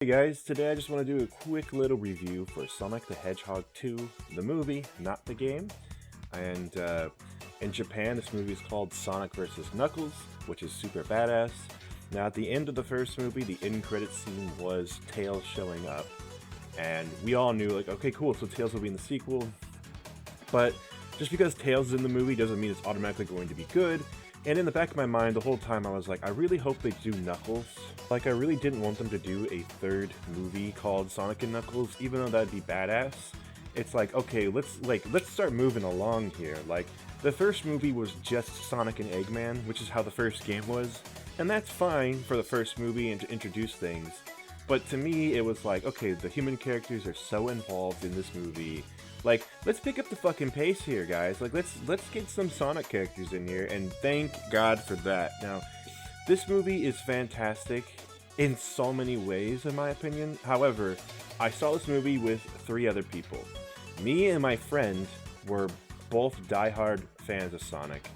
Hey guys, today I just want to do a quick little review for Sonic the Hedgehog 2, the movie, not the game. And in Japan, this movie is called Sonic vs. Knuckles, which is super badass. Now, at the end of the first movie, the end credits scene was Tails showing up. And we all knew, like, okay, cool, so Tails will be in the sequel. But just because Tails is in the movie doesn't mean it's automatically going to be good. And in the back of my mind, the whole time I was like, I really hope they do Knuckles. Like, I really didn't want them to do a third movie called Sonic and Knuckles, even though that'd be badass. It's like, okay, let's start moving along here. Like, the first movie was just Sonic and Eggman, which is how the first game was. And that's fine for the first movie and to introduce things. But to me, it was like, okay, the human characters are so involved in this movie. Like, let's pick up the fucking pace here, guys. Like, let's get some Sonic characters in here, and thank God for that. Now, this movie is fantastic in so many ways, in my opinion. However, I saw this movie with 3 other people. Me and my friend were both diehard fans of Sonic,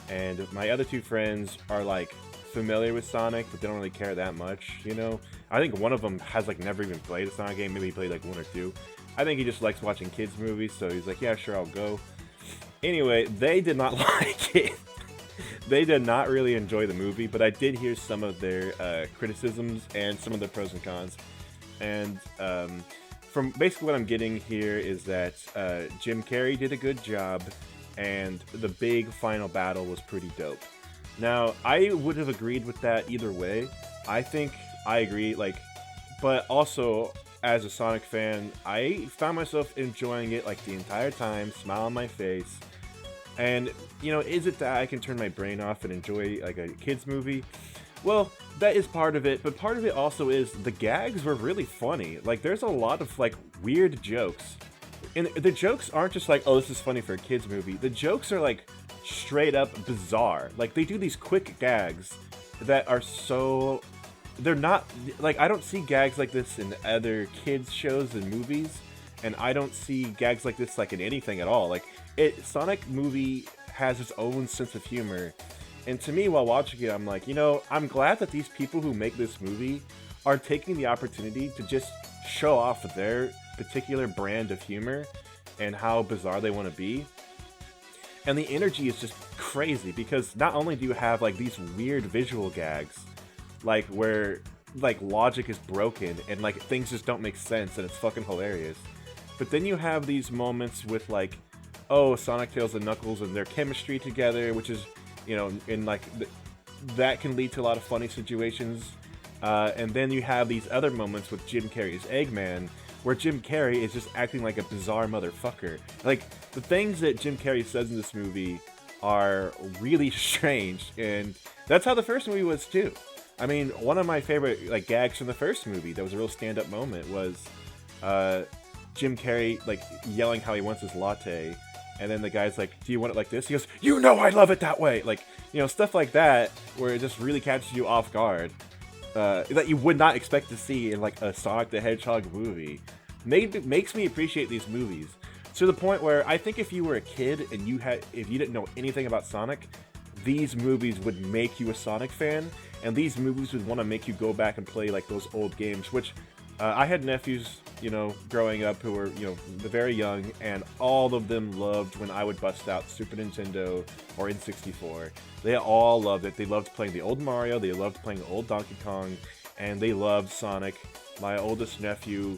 and my other 2 friends are, like, familiar with Sonic, but they don't really care that much, you know? I think one of them has, like, never even played a Sonic game. Maybe he played, like, 1 or 2. I think he just likes watching kids' movies, so he's like, yeah, sure, I'll go. Anyway, they did not like it. They did not really enjoy the movie, but I did hear some of their criticisms and some of the pros and cons. And from basically what I'm getting here is that Jim Carrey did a good job, and the big final battle was pretty dope. Now, I would have agreed with that either way. I think I agree, like, but also, as a Sonic fan, I found myself enjoying it like the entire time, smile on my face. And, you know, is it that I can turn my brain off and enjoy like a kid's movie? Well, that is part of it, but part of it also is the gags were really funny. Like, there's a lot of like weird jokes. And the jokes aren't just like, oh, this is funny for a kid's movie. The jokes are like straight up bizarre. Like, they do these quick gags that are so... They're not, like, I don't see gags like this in other kids shows and movies, and I don't see gags like this like in anything at all. Like, Sonic movie has its own sense of humor, and to me, while watching it, I'm like, you know, I'm glad that these people who make this movie are taking the opportunity to just show off their particular brand of humor and how bizarre they want to be. And the energy is just crazy, because not only do you have like these weird visual gags, like where like logic is broken and like things just don't make sense and it's fucking hilarious, but then you have these moments with like, oh, Sonic, Tails, and Knuckles and their chemistry together, which is, you know, in like that can lead to a lot of funny situations, and then you have these other moments with Jim Carrey's Eggman, where Jim Carrey is just acting like a bizarre motherfucker. Like, the things that Jim Carrey says in this movie are really strange, and that's how the first movie was too. I mean, one of my favorite like gags from the first movie that was a real stand-up moment was Jim Carrey like yelling how he wants his latte, and then the guy's like, "Do you want it like this?" He goes, "You know I love it that way." Like, you know, stuff like that where it just really catches you off guard, that you would not expect to see in like a Sonic the Hedgehog movie. Makes me appreciate these movies to the point where I think if you were a kid and if you didn't know anything about Sonic, these movies would make you a Sonic fan, and these movies would want to make you go back and play like those old games, which I had nephews, you know, growing up who were, you know, very young, and all of them loved when I would bust out Super Nintendo or N64. They all loved it. They loved playing the old Mario, they loved playing old Donkey Kong, and they loved Sonic. My oldest nephew,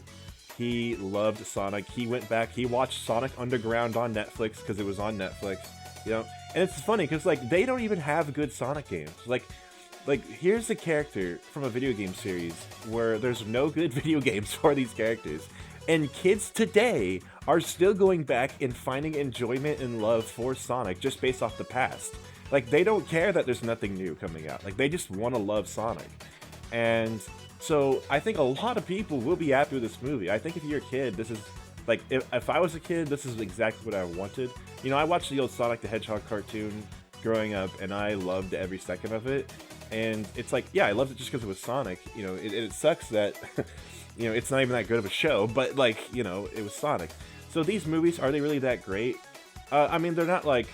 he loved Sonic. He went back, he watched Sonic Underground on Netflix because it was on Netflix, you know. And it's funny because like they don't even have good Sonic games. Like here's a character from a video game series where there's no good video games for these characters, and kids today are still going back and finding enjoyment and love for Sonic just based off the past. Like, they don't care that there's nothing new coming out. Like, they just want to love Sonic. And so I think a lot of people will be happy with this movie. I think if you're a kid, this is like, if I was a kid, this is exactly what I wanted. You know, I watched the old Sonic the Hedgehog cartoon growing up, and I loved every second of it. And it's like, yeah, I loved it just because it was Sonic. You know, it sucks that, you know, it's not even that good of a show, but like, you know, it was Sonic. So these movies, are they really that great? I mean, they're not like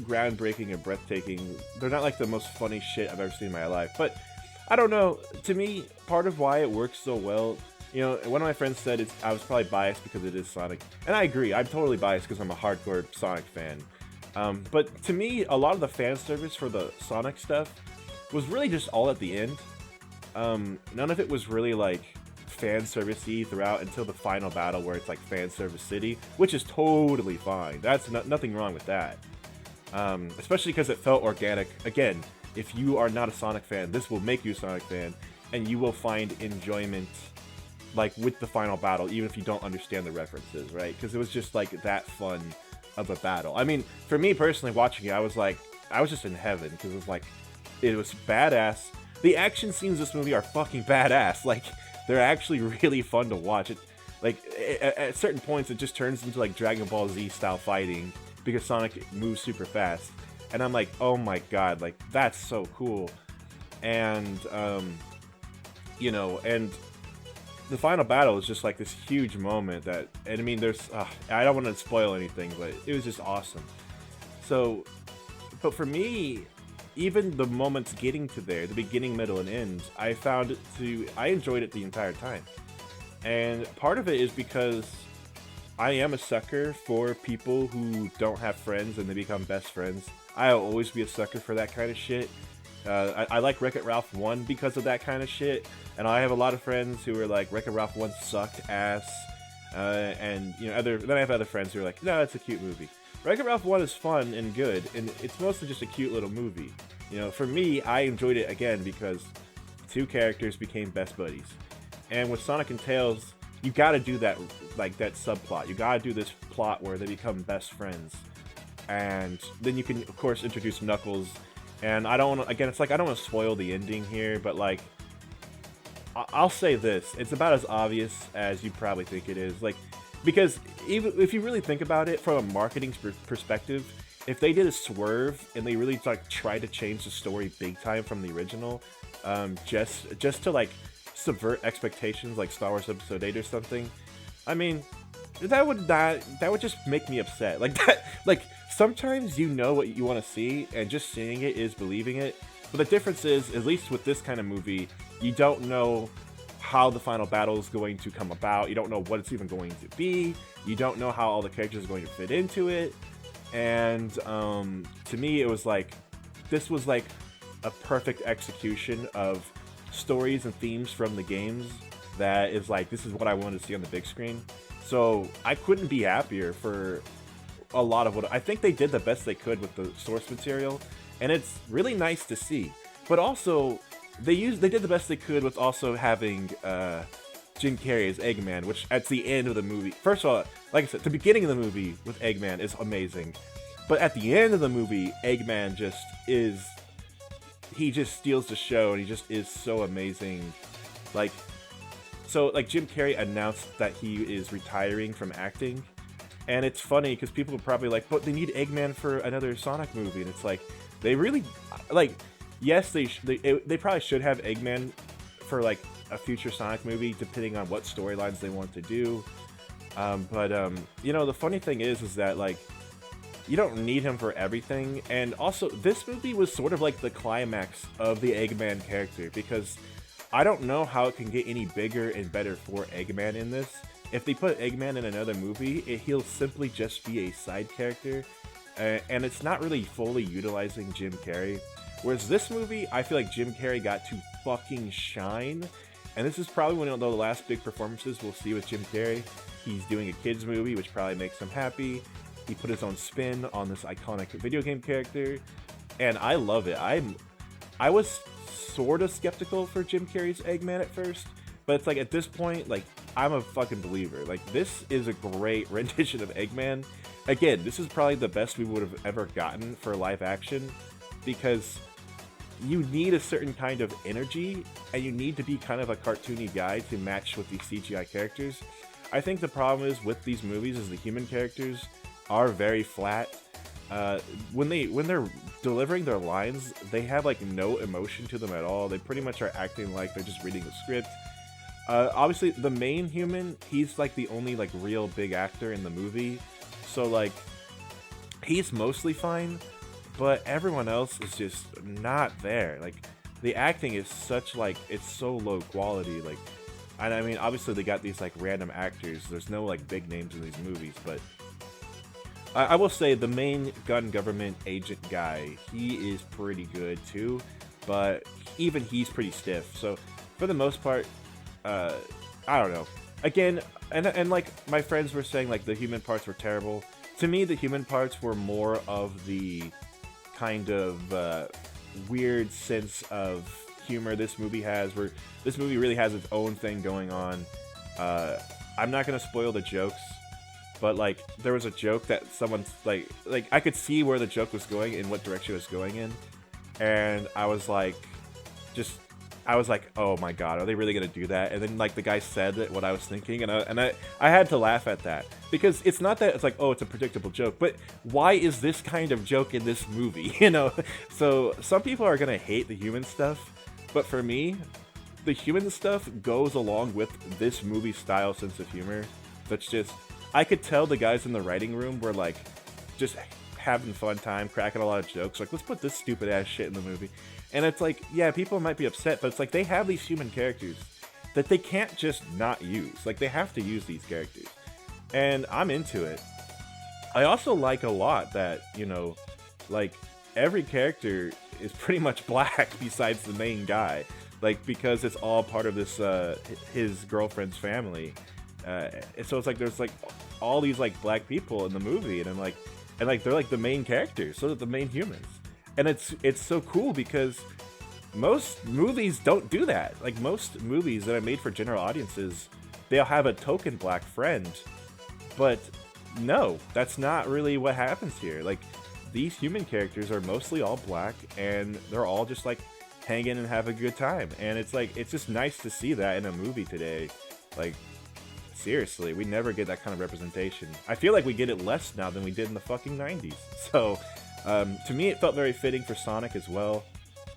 groundbreaking and breathtaking. They're not like the most funny shit I've ever seen in my life, but I don't know. To me, part of why it works so well, one of my friends said I was probably biased because it is Sonic, and I agree. I'm totally biased because I'm a hardcore Sonic fan. But to me, a lot of the fan service for the Sonic stuff was really just all at the end. None of it was really like fan servicey throughout until the final battle where it's like fan service city, which is totally fine. That's nothing wrong with that. Especially because it felt organic. Again, if you are not a Sonic fan, this will make you a Sonic fan, and you will find enjoyment like with the final battle, even if you don't understand the references, right? Because it was just like that fun of a battle. I mean, for me personally, watching it, I was just in heaven because it was badass. The action scenes in this movie are fucking badass. Like, they're actually really fun to watch. At certain points, it just turns into like Dragon Ball Z style fighting because Sonic moves super fast, and I'm like, oh my god, like that's so cool. And and the final battle is just like this huge moment and I mean, I don't want to spoil anything, but it was just awesome. So, but for me, even the moments getting to there, the beginning, middle, and end, I enjoyed it the entire time. And part of it is because I am a sucker for people who don't have friends and they become best friends. I'll always be a sucker for that kind of shit. I like Wreck-It Ralph 1 because of that kind of shit, and I have a lot of friends who are like, Wreck-It Ralph 1 sucked ass, and then I have other friends who are like, no, it's a cute movie. Wreck-It Ralph 1 is fun and good, and it's mostly just a cute little movie. For me, I enjoyed it again because two characters became best buddies. And with Sonic and Tails, you gotta do that, like, that subplot. You gotta do this plot where they become best friends. And then you can, of course, introduce Knuckles. And I don't want to, again, it's like, I don't want to spoil the ending here, but, like, I'll say this. It's about as obvious as you probably think it is. Like, because even if you really think about it from a marketing perspective, if they did a swerve and they really, like, tried to change the story big time from the original, just to, like, subvert expectations like Star Wars Episode 8 or something, I mean, that would just make me upset. Like, sometimes you know what you want to see, and just seeing it is believing it. But the difference is, at least with this kind of movie, you don't know how the final battle is going to come about. You don't know what it's even going to be. You don't know how all the characters are going to fit into it. And to me, it was like, this was like a perfect execution of stories and themes from the games that is like, this is what I wanted to see on the big screen. So I couldn't be happier for a lot of what I think they did the best they could with the source material, and it's really nice to see. But also, they did the best they could with also having Jim Carrey as Eggman, which at the end of the movie, first of all, like I said, the beginning of the movie with Eggman is amazing, but at the end of the movie, Eggman he just steals the show, and he just is so amazing. Like, Jim Carrey announced that he is retiring from acting, and it's funny because people are probably like, but they need Eggman for another Sonic movie, and it's like, they really, like, yes, they probably should have Eggman for like a future Sonic movie, depending on what storylines they want to do. The funny thing is that, like, you don't need him for everything, and also this movie was sort of like the climax of the Eggman character, because I don't know how it can get any bigger and better for Eggman in this. If they put Eggman in another movie, he'll simply just be a side character, and it's not really fully utilizing Jim Carrey. Whereas this movie, I feel like Jim Carrey got to fucking shine, and this is probably one of the last big performances we'll see with Jim Carrey. He's doing a kids movie, which probably makes him happy. He put his own spin on this iconic video game character, and I love it. I was sort of skeptical for Jim Carrey's Eggman at first, but it's like, at this point, like, I'm a fucking believer. Like, this is a great rendition of Eggman. Again, this is probably the best we would have ever gotten for live action, because you need a certain kind of energy, and you need to be kind of a cartoony guy to match with these CGI characters. I think the problem is with these movies is the human characters are very flat. When they're delivering their lines, they have like no emotion to them at all. They pretty much are acting like they're just reading the script. Obviously, the main human, he's like the only like real big actor in the movie, so like, he's mostly fine, but everyone else is just not there. Like, the acting is such like it's so low quality. Like, and I mean, obviously they got these like random actors. There's no like big names in these movies, but I will say the main gun government agent guy, he is pretty good too, but even he's pretty stiff. So for the most part, uh, I don't know. Again, and like my friends were saying, like the human parts were terrible. To me, the human parts were more of the kind of weird sense of humor this movie has, where this movie really has its own thing going on. I'm not gonna spoil the jokes, but like there was a joke that someone's like I could see where the joke was going and what direction it was going in, and I was like, just I was like, oh my god, are they really gonna do that? And then like the guy said that what I was thinking, and I had to laugh at that because it's not that it's like, oh, it's a predictable joke, but why is this kind of joke in this movie? You know, so some people are gonna hate the human stuff, but for me, the human stuff goes along with this movie style sense of humor. That's just I could tell the guys in the writing room were like just having fun time, cracking a lot of jokes. Like, let's put this stupid ass shit in the movie. And it's like, yeah, people might be upset, but it's like they have these human characters that they can't just not use. Like, they have to use these characters. And I'm into it. I also like a lot that, you know, like, every character is pretty much black besides the main guy. Like, because it's all part of this, his girlfriend's family. So it's like, there's like all these like black people in the movie, and I'm like, and like they're like the main characters, so they're the main humans. And it's so cool because most movies don't do that. Like most movies that are made for general audiences, they'll have a token black friend, but no, that's not really what happens here. Like these human characters are mostly all black, and they're all just like hanging and have a good time. And it's like it's just nice to see that in a movie today. Like seriously, we never get that kind of representation. I feel like we get it less now than we did in the fucking 90s. So to me, it felt very fitting for Sonic as well.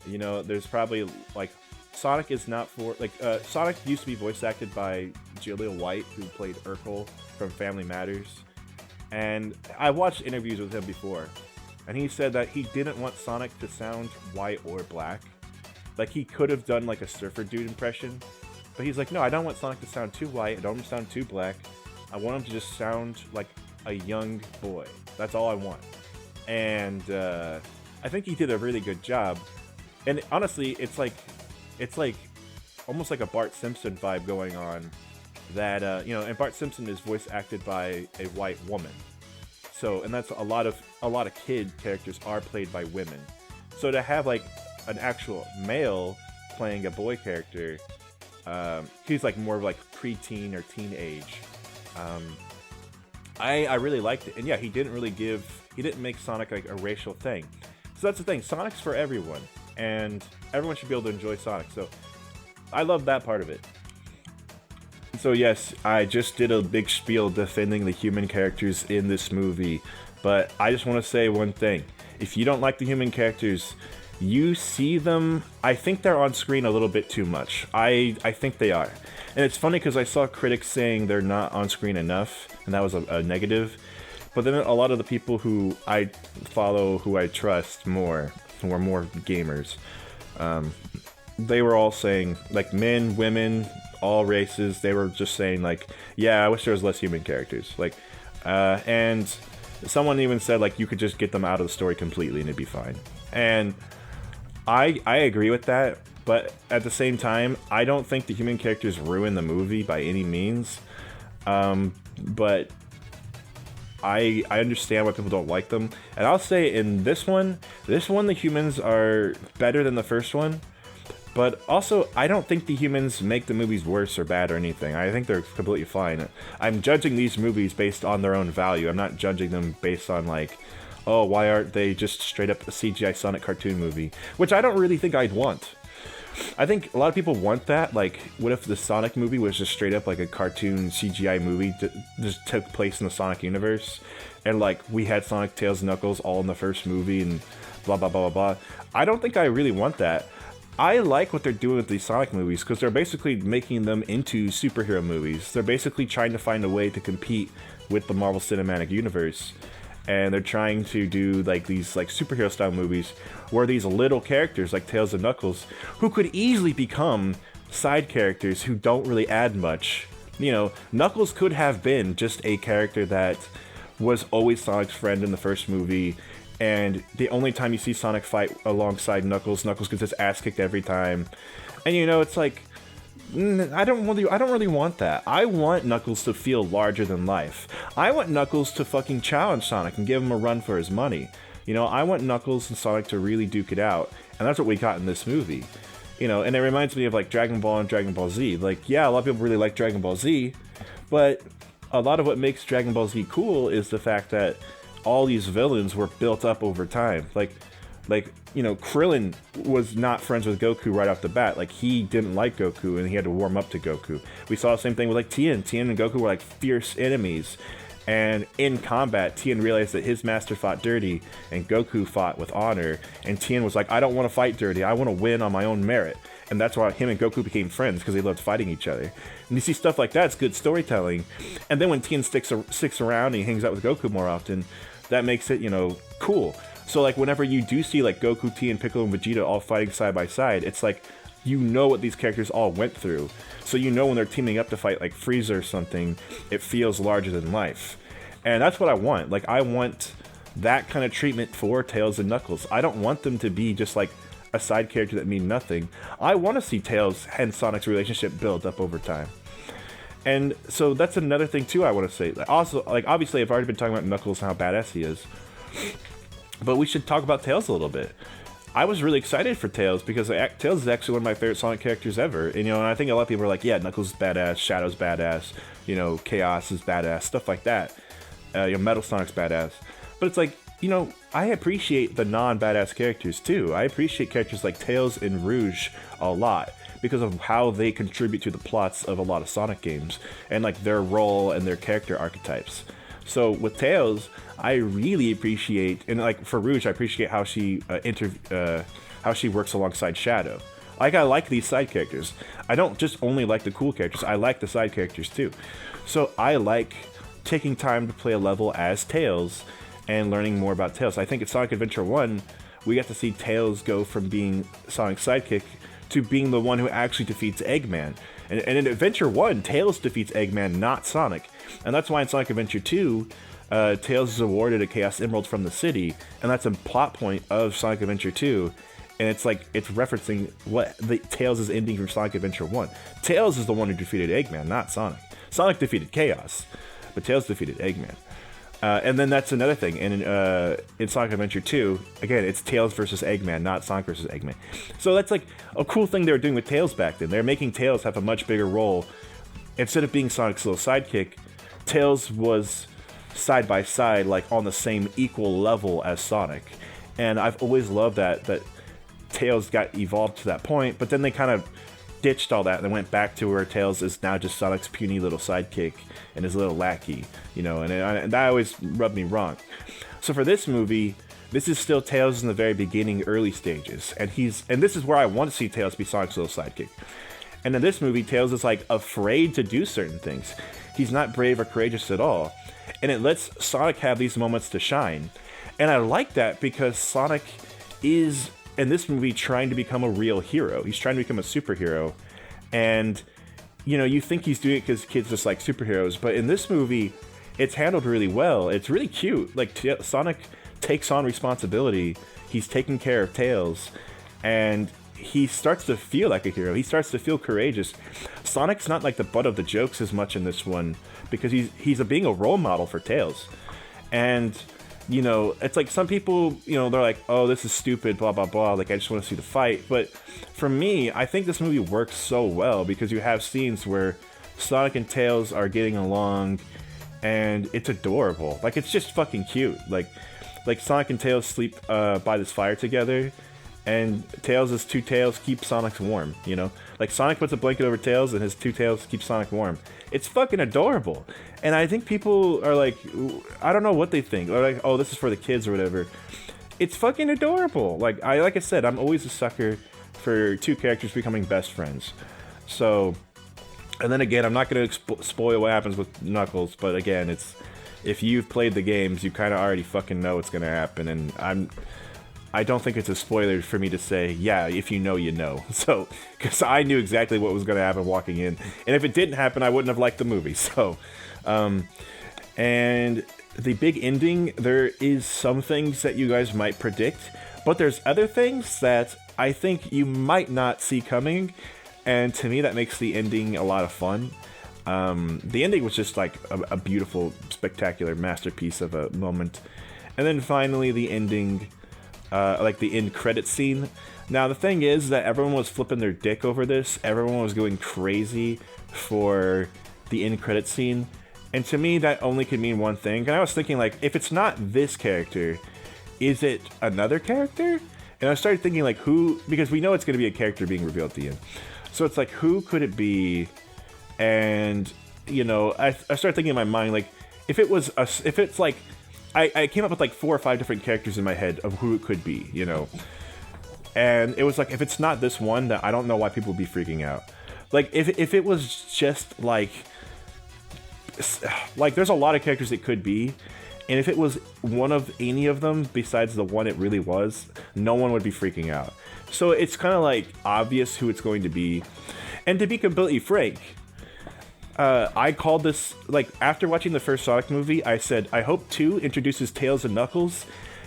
You know, there's probably like Sonic is not for like Sonic used to be voice acted by Jaleel White, who played Urkel from Family Matters, and I watched interviews with him before, and he said that he didn't want Sonic to sound white or black. Like he could have done like a surfer dude impression, but he's like, no, I don't want Sonic to sound too white. I don't want him to sound too black. I want him to just sound like a young boy. That's all I want. And I think he did a really good job. And honestly, it's like almost like a Bart Simpson vibe going on. That you know, and Bart Simpson is voice acted by a white woman. So, and that's a lot of kid characters are played by women. So to have like an actual male playing a boy character, he's like more of like preteen or teenage. I really liked it, and yeah, he didn't make Sonic like a racial thing. So that's the thing, Sonic's for everyone, and everyone should be able to enjoy Sonic. So I love that part of it. So yes, I just did a big spiel defending the human characters in this movie, but I just want to say one thing: if you don't like the human characters, you see them, I think they're on screen a little bit too much. I think they are. And it's funny because I saw critics saying they're not on screen enough, and that was a negative. But then a lot of the people who I follow, who I trust more, who are more gamers, they were all saying, like men, women, all races, they were just saying like, yeah, I wish there was less human characters. Like, and someone even said like you could just get them out of the story completely and it'd be fine. And I agree with that, but at the same time, I don't think the human characters ruin the movie by any means. But I understand why people don't like them. And I'll say in this one, the humans are better than the first one. But also, I don't think the humans make the movies worse or bad or anything. I think they're completely fine. I'm judging these movies based on their own value. I'm not judging them based on like, oh, why aren't they just straight up a CGI Sonic cartoon movie? Which I don't really think I'd want. I think a lot of people want that. Like, what if the Sonic movie was just straight up like a cartoon CGI movie that just took place in the Sonic universe? And like, we had Sonic, Tails, Knuckles all in the first movie and blah, blah, blah, blah, blah. I don't think I really want that. I like what they're doing with these Sonic movies because they're basically making them into superhero movies. They're basically trying to find a way to compete with the Marvel Cinematic Universe. and they're trying to do like these like superhero style movies where these little characters like Tails and Knuckles, who could easily become side characters who don't really add much. You know, Knuckles could have been just a character that was always Sonic's friend in the first movie, and the only time you see Sonic fight alongside Knuckles, Knuckles gets his ass kicked every time. And you know, it's like, I don't really want that. I want Knuckles to feel larger than life. I want Knuckles to fucking challenge Sonic and give him a run for his money. You know, I want Knuckles and Sonic to really duke it out, and that's what we got in this movie. You know, and it reminds me of like Dragon Ball and Dragon Ball Z. Like, yeah, a lot of people really like Dragon Ball Z, but a lot of what makes Dragon Ball Z cool is the fact that all these villains were built up over time. Like, you know, Krillin was not friends with Goku right off the bat. Like, he didn't like Goku, and he had to warm up to Goku. We saw the same thing with, like, Tien. Tien and Goku were, like, fierce enemies. And in combat, Tien realized that his master fought dirty, and Goku fought with honor. And Tien was like, I don't want to fight dirty. I want to win on my own merit. And that's why him and Goku became friends, because they loved fighting each other. And you see stuff like that, it's good storytelling. And then when Tien sticks around and he hangs out with Goku more often, that makes it, you know, cool. So, like, whenever you do see, like, Goku, Tien, Piccolo, and Vegeta all fighting side by side, it's like, you know what these characters all went through. So you know when they're teaming up to fight, like, Frieza or something, it feels larger than life. And that's what I want. Like, I want that kind of treatment for Tails and Knuckles. I don't want them to be just, like, a side character that mean nothing. I want to see Tails and Sonic's relationship build up over time. And so that's another thing, too, I want to say. Also, like, obviously, I've already been talking about Knuckles and how badass he is. But we should talk about Tails a little bit. I was really excited for Tails because Tails is actually one of my favorite Sonic characters ever. And, you know, and I think a lot of people are like, yeah, Knuckles is badass, Shadow's badass, you know, Chaos is badass, stuff like that. You know, Metal Sonic's badass. But it's like, you know, I appreciate the non-badass characters too. I appreciate characters like Tails and Rouge a lot because of how they contribute to the plots of a lot of Sonic games and like their role and their character archetypes. So with Tails, I really appreciate, and like for Rouge, I appreciate how she works alongside Shadow. Like, I like these side characters. I don't just only like the cool characters, I like the side characters too. So I like taking time to play a level as Tails and learning more about Tails. I think in Sonic Adventure 1, we got to see Tails go from being Sonic's sidekick to being the one who actually defeats Eggman. And in Adventure 1, Tails defeats Eggman, not Sonic. And that's why in Sonic Adventure 2, Tails is awarded a Chaos Emerald from the city, and that's a plot point of Sonic Adventure 2. And it's like, it's referencing what the Tails' ending from Sonic Adventure 1. Tails is the one who defeated Eggman, not Sonic. Sonic defeated Chaos, but Tails defeated Eggman. And then that's another thing. And in Sonic Adventure 2, again, it's Tails versus Eggman, not Sonic versus Eggman. So that's like a cool thing they were doing with Tails back then. They're making Tails have a much bigger role. Instead of being Sonic's little sidekick, Tails was side by side, like on the same equal level as Sonic. And I've always loved that Tails got evolved to that point, but then they kind of ditched all that and went back to where Tails is now just Sonic's puny little sidekick and his little lackey, you know, and that always rubbed me wrong. So for this movie, this is still Tails in the very beginning, early stages, and this is where I want to see Tails be Sonic's little sidekick. And in this movie, Tails is like afraid to do certain things. He's not brave or courageous at all, and it lets Sonic have these moments to shine. And I like that because Sonic is, in this movie, trying to become a real hero. He's trying to become a superhero. And, you know, you think he's doing it because kids just like superheroes. But in this movie, it's handled really well. It's really cute. Like, Sonic takes on responsibility. He's taking care of Tails. And he starts to feel like a hero. He starts to feel courageous. Sonic's not like the butt of the jokes as much in this one because he's being a role model for Tails. And, you know, it's like some people, you know, they're like, oh, this is stupid, blah, blah, blah. Like, I just want to see the fight. But for me, I think this movie works so well because you have scenes where Sonic and Tails are getting along and it's adorable. Like, it's just fucking cute. Like Sonic and Tails sleep by this fire together, and Tails' two tails keep Sonic's warm, you know? Like, Sonic puts a blanket over Tails, and his two tails keep Sonic warm. It's fucking adorable. And I think people are like, I don't know what they think. They're like, oh, this is for the kids or whatever. It's fucking adorable. Like I said, I'm always a sucker for two characters becoming best friends. So, and then again, I'm not going to spoil what happens with Knuckles, but again, if you've played the games, you kind of already fucking know what's gonna happen, and I don't think it's a spoiler for me to say, yeah, if you know, you know. So, because I knew exactly what was gonna happen walking in, and if it didn't happen, I wouldn't have liked the movie. So, and the big ending, there is some things that you guys might predict, but there's other things that I think you might not see coming, and to me that makes the ending a lot of fun. The ending was just like a beautiful, spectacular masterpiece of a moment. And then finally the ending, like the end credit scene. Now the thing is that everyone was flipping their dick over this, everyone was going crazy for the end credit scene. And to me, that only could mean one thing. And I was thinking, like, if it's not this character, is it another character? And I started thinking, like, who... Because we know it's going to be a character being revealed at the end. So it's like, who could it be? And, you know, I started thinking in my mind, like, if it's like... I came up with, like, 4 or 5 different characters in my head of who it could be, you know? And it was like, if it's not this one, then I don't know why people would be freaking out. Like, if it was just, like, there's a lot of characters it could be, and if it was one of any of them besides the one it really was, no one would be freaking out. So it's kind of like obvious who it's going to be. And to be completely frank, I called this, like, after watching the first Sonic movie, I said, I hope 2 introduces Tails and Knuckles,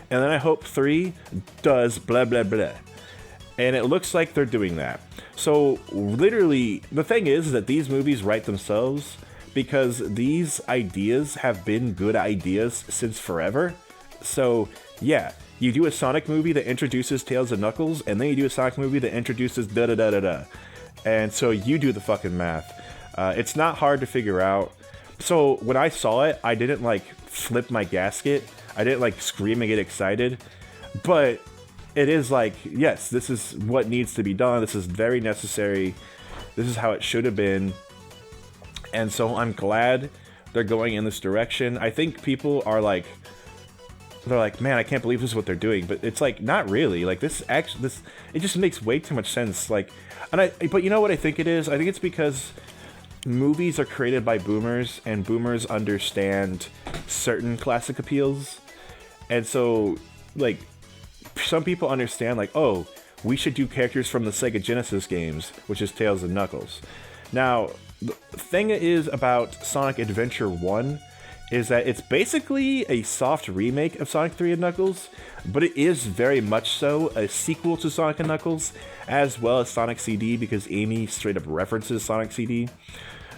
and then I hope 3 does blah blah blah. And it looks like they're doing that. So literally, the thing is that these movies write themselves, because these ideas have been good ideas since forever. So, yeah, you do a Sonic movie that introduces Tails and Knuckles, and then you do a Sonic movie that introduces da-da-da-da-da. And so you do the fucking math. It's not hard to figure out. So when I saw it, I didn't, like, flip my gasket. I didn't, like, scream and get excited. But it is like, yes, this is what needs to be done. This is very necessary. This is how it should have been. And so I'm glad they're going in this direction. I think people are like, they're like, man, I can't believe this is what they're doing. But it's like, not really. Like, this, it just makes way too much sense. Like, but you know what I think it is? I think it's because movies are created by boomers, and boomers understand certain classic appeals. And so, like, some people understand, like, oh, we should do characters from the Sega Genesis games, which is Tails and Knuckles. Now, the thing is about Sonic Adventure 1 is that it's basically a soft remake of Sonic 3 and Knuckles, but it is very much so a sequel to Sonic and Knuckles, as well as Sonic CD, because Amy straight up references Sonic CD.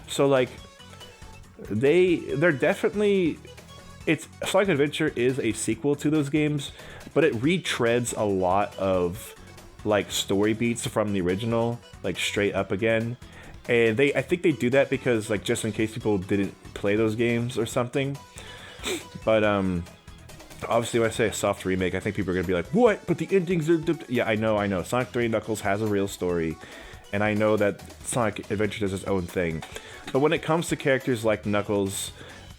So, like, they're definitely... Sonic Adventure is a sequel to those games, but it retreads a lot of, like, story beats from the original, like, straight up again. And I think they do that because, like, just in case people didn't play those games or something. But, obviously when I say a soft remake, I think people are going to be like, what? But the endings are... Yeah, I know. Sonic 3 Knuckles has a real story. And I know that Sonic Adventure does its own thing. But when it comes to characters like Knuckles,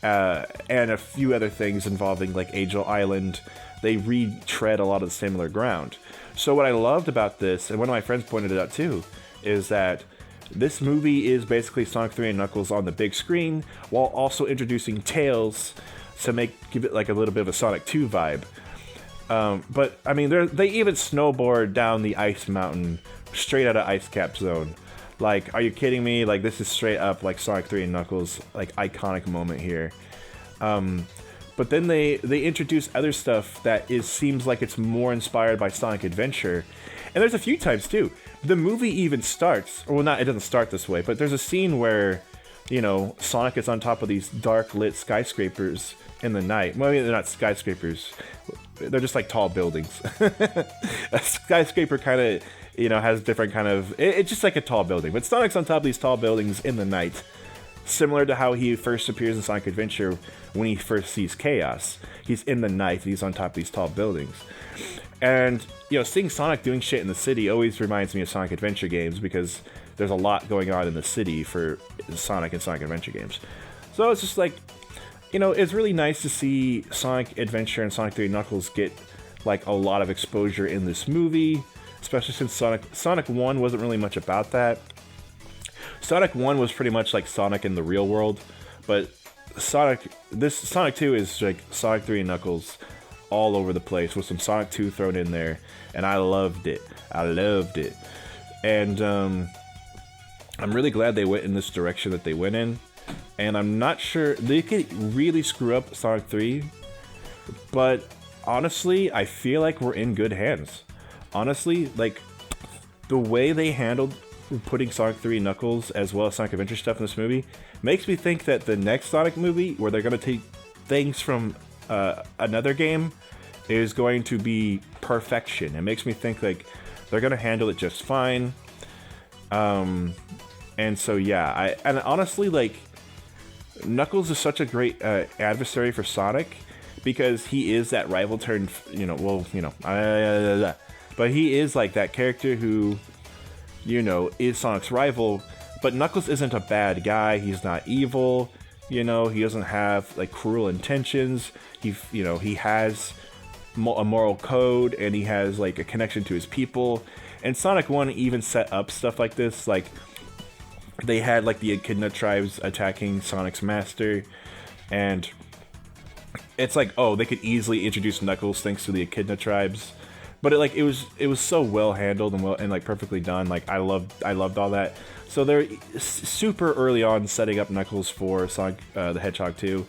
and a few other things involving, like, Angel Island, they retread a lot of the similar ground. So what I loved about this, and one of my friends pointed it out too, is that this movie is basically Sonic 3 and Knuckles on the big screen, while also introducing Tails to give it, like, a little bit of a Sonic 2 vibe. But, I mean, they even snowboard down the ice mountain straight out of Ice Cap Zone. Like, are you kidding me? Like, this is straight up, like, Sonic 3 and Knuckles, like, iconic moment here. But then they introduce other stuff that seems like it's more inspired by Sonic Adventure. And there's a few times, too. The movie even starts, or well, it doesn't start this way, but there's a scene where, you know, Sonic is on top of these dark lit skyscrapers in the night. Well, I mean, they're not skyscrapers. They're just like tall buildings. A skyscraper kind of, you know, has different kind of, it's just like a tall building. But Sonic's on top of these tall buildings in the night. Similar to how he first appears in Sonic Adventure when he first sees Chaos. He's in the night, he's on top of these tall buildings. And, you know, seeing Sonic doing shit in the city always reminds me of Sonic Adventure games, because there's a lot going on in the city for Sonic and Sonic Adventure games. So it's just like, you know, it's really nice to see Sonic Adventure and Sonic 3 Knuckles get, like, a lot of exposure in this movie, especially since Sonic 1 wasn't really much about that. Sonic 1 was pretty much like Sonic in the real world, but this Sonic 2 is like Sonic 3 and Knuckles all over the place with some Sonic 2 thrown in there, and I loved it. And I'm really glad they went in this direction that they went in, and I'm not sure they could really screw up Sonic 3, but honestly, I feel like we're in good hands. Honestly, like, the way they handled putting Sonic 3 and Knuckles as well as Sonic Adventure stuff in this movie makes me think that the next Sonic movie, where they're going to take things from another game, is going to be perfection. It makes me think like they're going to handle it just fine. And so yeah, and honestly, like, Knuckles is such a great adversary for Sonic, because he is that rival turned, but he is like that character who, is Sonic's rival. But Knuckles isn't a bad guy. He's not evil. He doesn't have like cruel intentions. He has a moral code, and he has like a connection to his people. And Sonic 1 even set up stuff like this. Like, they had like the Echidna tribes attacking Sonic's master, and it's like, oh, they could easily introduce Knuckles thanks to the Echidna tribes. But it was so well handled and like perfectly done. Like, I loved all that. So they're super early on setting up Knuckles for Sonic the Hedgehog 2.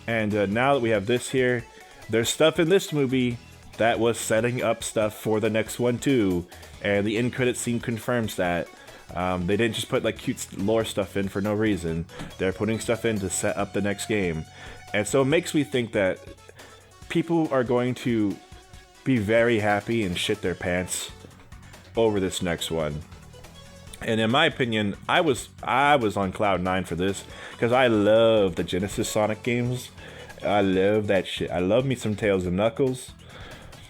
And now that we have this here, there's stuff in this movie that was setting up stuff for the next one too. And the end credit scene confirms that. They didn't just put like cute lore stuff in for no reason. They're putting stuff in to set up the next game. And so it makes me think that people are going to be very happy and shit their pants over this next one. And in my opinion, I was on cloud 9 for this, because I love the Genesis Sonic games. I love that shit. I love me some Tails and Knuckles.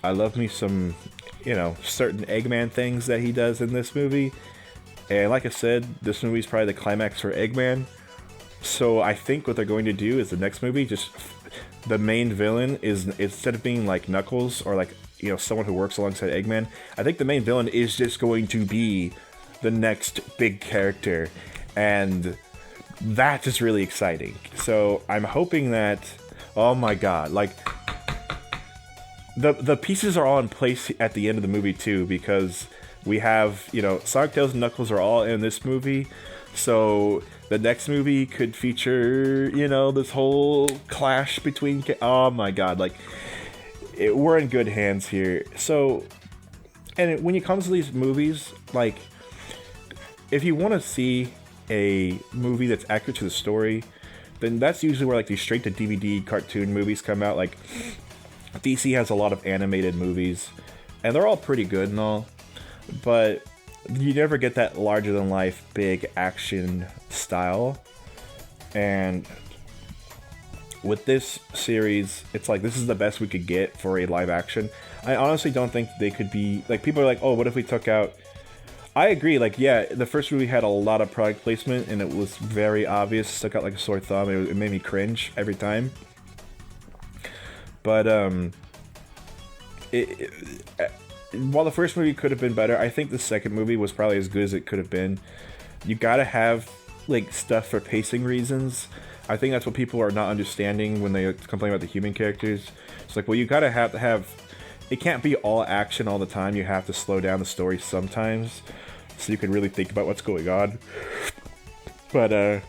I love me some, certain Eggman things that he does in this movie. And like I said, this movie's probably the climax for Eggman. So I think what they're going to do is the next movie, just the main villain is, instead of being like Knuckles or like, someone who works alongside Eggman, I think the main villain is just going to be the next big character. And that's just really exciting. So I'm hoping that, oh my god, like, the pieces are all in place at the end of the movie too, because we have, Sonic, Tails, and Knuckles are all in this movie. So the next movie could feature, this whole clash between... Oh my god, like, we're in good hands here. So, and when it comes to these movies, like, if you want to see a movie that's accurate to the story, then that's usually where, like, these straight-to-DVD cartoon movies come out. Like, DC has a lot of animated movies, and they're all pretty good and all, but you never get that larger-than-life, big action style. And with this series, it's like, this is the best we could get for a live action. I honestly don't think they could be... Like, people are like, oh, what if we took out... I agree, like, yeah, the first movie had a lot of product placement, and it was very obvious, stuck out like a sore thumb. It made me cringe every time. But, while the first movie could have been better, I think the second movie was probably as good as it could have been. You gotta have, like, stuff for pacing reasons. I think that's what people are not understanding when they complain about the human characters. It's like, well, you gotta have... It can't be all action all the time. You have to slow down the story sometimes, so you can really think about what's going on. But,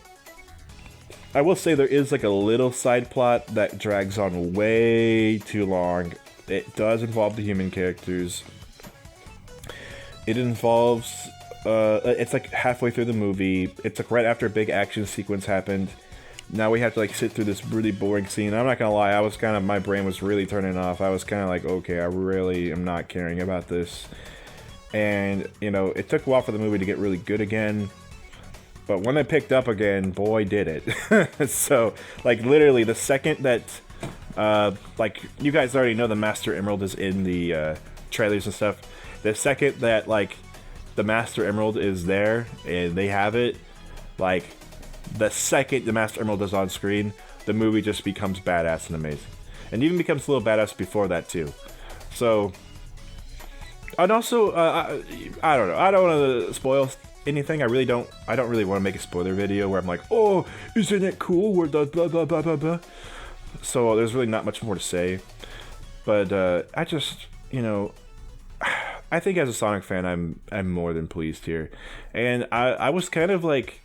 I will say there is, like, a little side plot that drags on way too long. It does involve the human characters. It involves, it's like halfway through the movie. It's like right after a big action sequence happened. Now we have to, like, sit through this really boring scene. I'm not gonna lie, I was kind of, my brain was really turning off. I was kind of like, okay, I really am not caring about this. And, it took a while for the movie to get really good again. But when it picked up again, boy, did it. So, like, literally, the second that, like, you guys already know the Master Emerald is in the trailers and stuff. The second that, like, the Master Emerald is there, and they have it, like, the second the Master Emerald is on screen, the movie just becomes badass and amazing. And even becomes a little badass before that, too. So, and also, I don't know, I don't want to spoil anything. I don't really want to make a spoiler video where I'm like, oh, isn't it cool? Where the blah blah blah blah blah. So there's really not much more to say. But I just, you know, I think as a Sonic fan, I'm more than pleased here. And I was kind of like,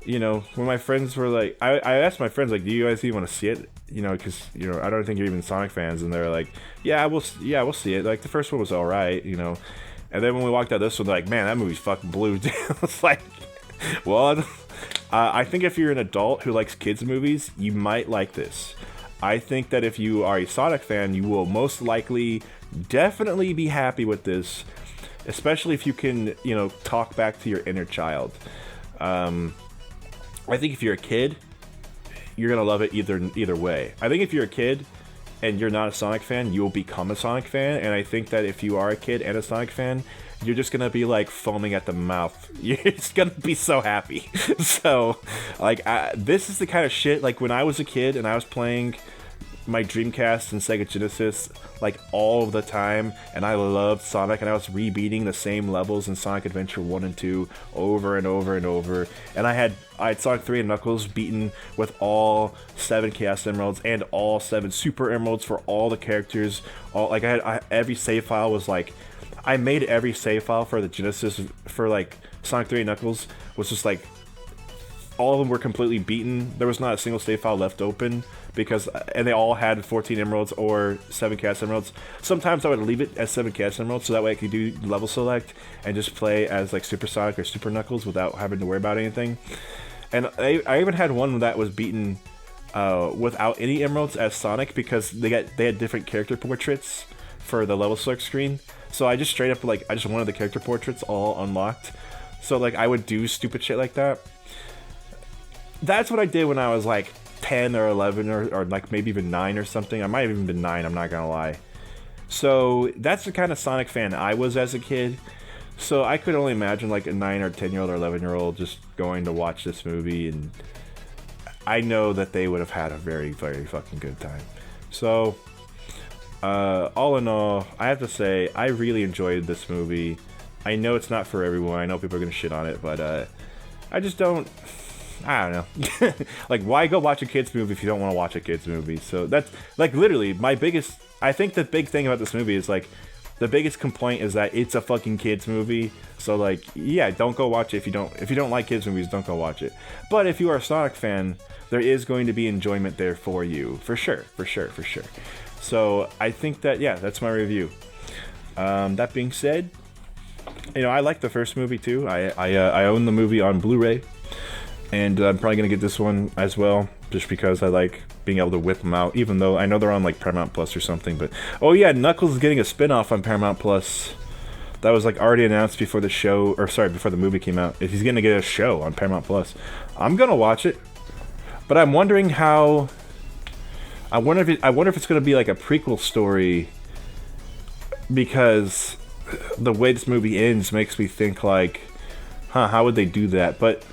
you know, when my friends were like, I asked my friends, like, do you guys even want to see it? You know, because, you know, I don't think you're even Sonic fans. And they're like, yeah, we'll see it. Like, the first one was all right, you know. And then when we walked out this one, they're like, man, that movie's fucking blue. It's like, well, I think if you're an adult who likes kids movies, you might like this. I think that if you are a Sonic fan, you will most likely definitely be happy with this, especially if you can, you know, talk back to your inner child. I think if you're a kid, you're gonna love it either way. I think if you're a kid and you're not a Sonic fan, you'll become a Sonic fan, and I think that if you are a kid and a Sonic fan, you're just gonna be like foaming at the mouth. You're just gonna be so happy. So, like, this is the kind of shit, like, when I was a kid and I was playing my Dreamcast and Sega Genesis, like, all of the time, and I loved Sonic, and I was rebeating the same levels in Sonic Adventure 1 and 2 over and over and over, and I had Sonic 3 and Knuckles beaten with all 7 Chaos Emeralds and all 7 Super Emeralds for all the characters. Like, every save file was like, I made every save file for the Genesis for, like, Sonic 3 and Knuckles was just like, all of them were completely beaten. There was not a single save file left open and they all had 14 emeralds or 7 Chaos Emeralds. Sometimes I would leave it as 7 Chaos Emeralds so that way I could do level select and just play as like Super Sonic or Super Knuckles without having to worry about anything. And I even had one that was beaten without any emeralds as Sonic because they had different character portraits for the level select screen. So I just straight up, like, I just wanted the character portraits all unlocked. So, like, I would do stupid shit like that. That's what I did when I was like 10 or 11 or like maybe even 9 or something. I might have even been 9, I'm not gonna lie. So that's the kind of Sonic fan I was as a kid. So I could only imagine like a 9 or 10-year-old or 11-year-old just going to watch this movie, and I know that they would have had a very, very fucking good time. So all in all, I have to say I really enjoyed this movie. I know it's not for everyone. I know people are gonna shit on it, but I just don't. I don't know. Like, why go watch a kids movie if you don't want to watch a kids movie? So that's, like, literally my biggest. I think the big thing about this movie is, like, the biggest complaint is that it's a fucking kids movie. So, like, yeah, don't go watch it if you don't like kids movies. Don't go watch it. But if you are a Sonic fan, there is going to be enjoyment there for you, for sure. So I think that, yeah, that's my review. That being said, you know, I like the first movie too. I own the movie on Blu-ray. And I'm probably going to get this one as well, just because I like being able to whip them out, even though I know they're on, like, Paramount Plus or something. But, oh yeah, Knuckles is getting a spin-off on Paramount Plus. That was, like, already announced before the show, or sorry, before the movie came out. If he's going to get a show on Paramount Plus, I'm going to watch it. But I'm wondering how... I wonder if it's going to be, like, a prequel story, because the way this movie ends makes me think, like, how would they do that? But...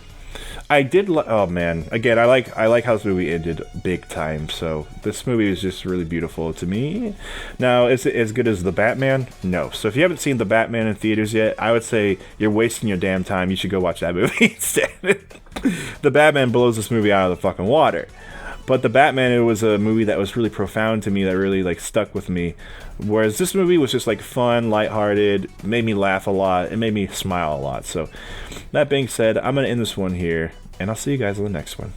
I did oh man, again, I like how this movie ended big time, so this movie is just really beautiful to me. Now, is it as good as The Batman? No. So if you haven't seen The Batman in theaters yet, I would say you're wasting your damn time. You should go watch that movie instead. The Batman blows this movie out of the fucking water. But The Batman, it was a movie that was really profound to me, that really, like, stuck with me. Whereas this movie was just, like, fun, lighthearted, made me laugh a lot, it made me smile a lot. So, that being said, I'm going to end this one here, and I'll see you guys on the next one.